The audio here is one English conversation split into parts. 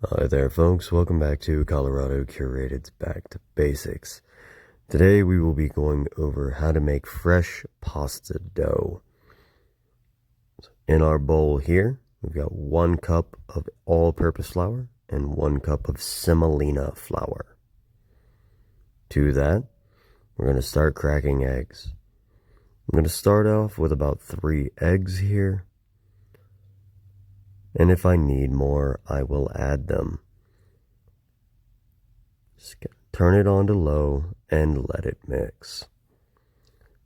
Hi there folks, welcome back to Colorado Curated's Back to Basics. Today we will be going over how to make fresh pasta dough. In our bowl here, we've got 1 cup of all-purpose flour and 1 cup of semolina flour. To that, we're going to start cracking eggs. I'm going to start off with about 3 eggs here, and if I need more, I will add them. Turn it on to low and let it mix.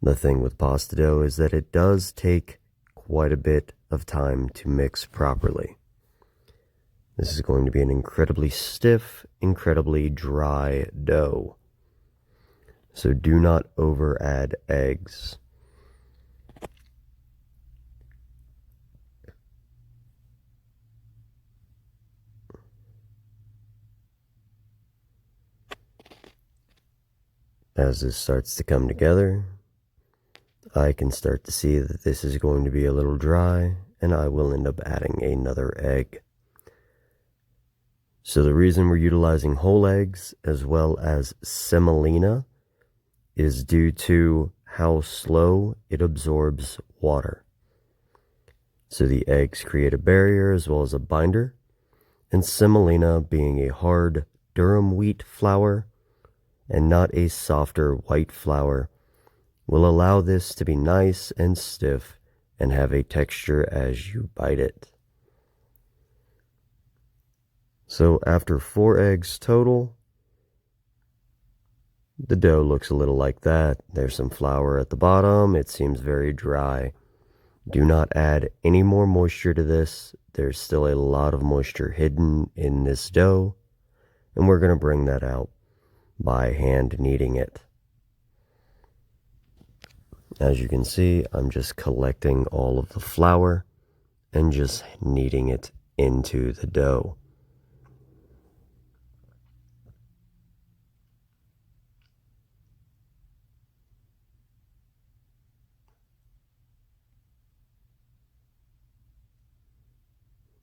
The thing with pasta dough is that it does take quite a bit of time to mix properly. This is going to be an incredibly stiff, incredibly dry dough. So do not over add eggs. As this starts to come together, I can start to see that this is going to be a little dry, and I will end up adding another egg. So the reason we're utilizing whole eggs as well as semolina is due to how slow it absorbs water. So the eggs create a barrier as well as a binder, and semolina, being a hard durum wheat flour and not a softer white flour, will allow this to be nice and stiff and have a texture as you bite it. So after 4 eggs total, the dough looks a little like that. There's some flour at the bottom. It seems very dry. Do not add any more moisture to this. There's still a lot of moisture hidden in this dough, and we're going to bring that out by hand kneading it. As you can see, I'm just collecting all of the flour and just kneading it into the dough.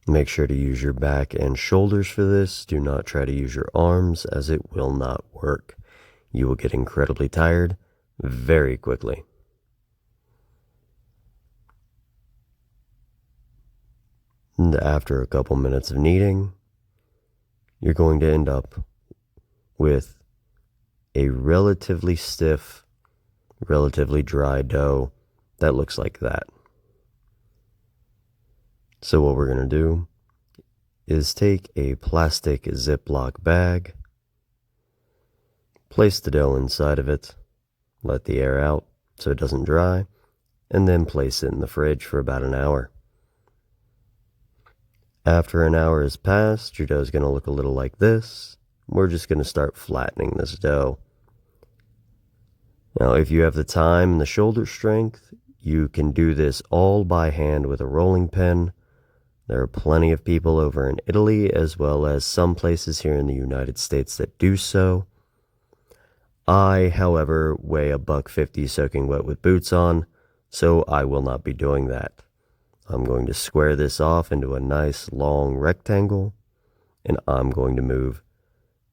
Make sure to use your back and shoulders for this. Do not try to use your arms, as it will not work. You will get incredibly tired very quickly. And after a couple minutes of kneading, you're going to end up with a relatively stiff, relatively dry dough that looks like that. So what we're going to do is take a plastic Ziploc bag, place the dough inside of it, let the air out so it doesn't dry, and then place it in the fridge for about an hour. After an hour has passed, your dough is going to look a little like this. We're just going to start flattening this dough. Now, if you have the time and the shoulder strength, you can do this all by hand with a rolling pin. There are plenty of people over in Italy, as well as some places here in the United States, that do so. I, however, weigh $150 soaking wet with boots on, so I will not be doing that. I'm going to square this off into a nice long rectangle, and I'm going to move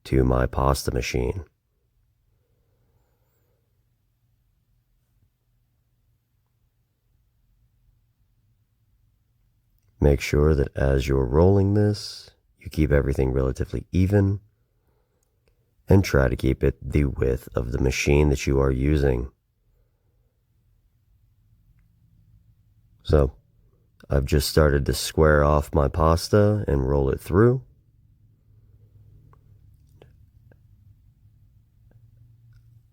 to my pasta machine. Make sure that as you're rolling this, you keep everything relatively even, and try to keep it the width of the machine that you are using. So, I've just started to square off my pasta and roll it through.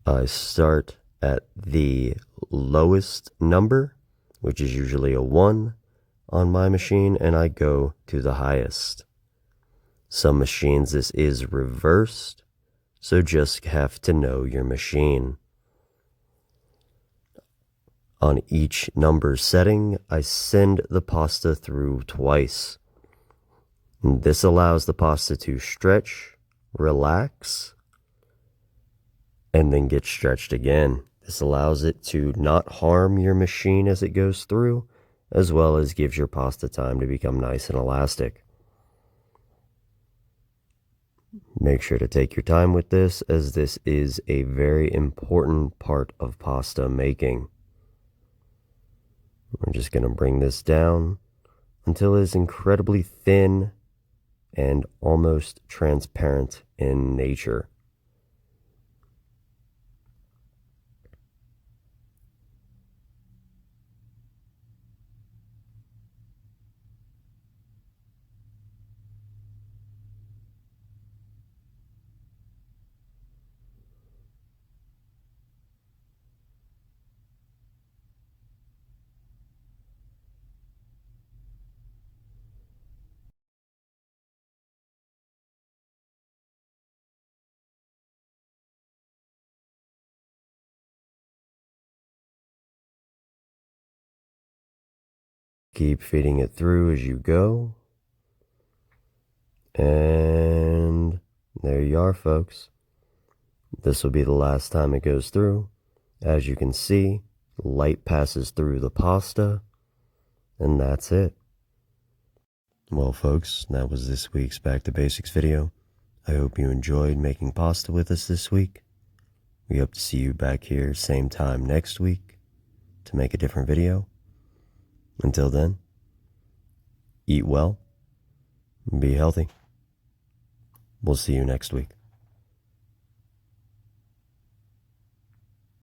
I start at the lowest number, which is usually a 1 on my machine, and I go to the highest. Some machines this is reversed, so just have to know your machine. On each number setting, I send the pasta through twice. And this allows the pasta to stretch, relax, and then get stretched again. This allows it to not harm your machine as it goes through, as well as gives your pasta time to become nice and elastic. Make sure to take your time with this, as this is a very important part of pasta making. We're just going to bring this down until it is incredibly thin and almost transparent in nature. Keep feeding it through as you go. And there you are, folks. This will be the last time it goes through. As you can see, light passes through the pasta, and that's it. Well, folks, that was this week's Back to Basics video. I hope you enjoyed making pasta with us this week. We hope to see you back here same time next week to make a different video. Until then, eat well, be healthy. We'll see you next week.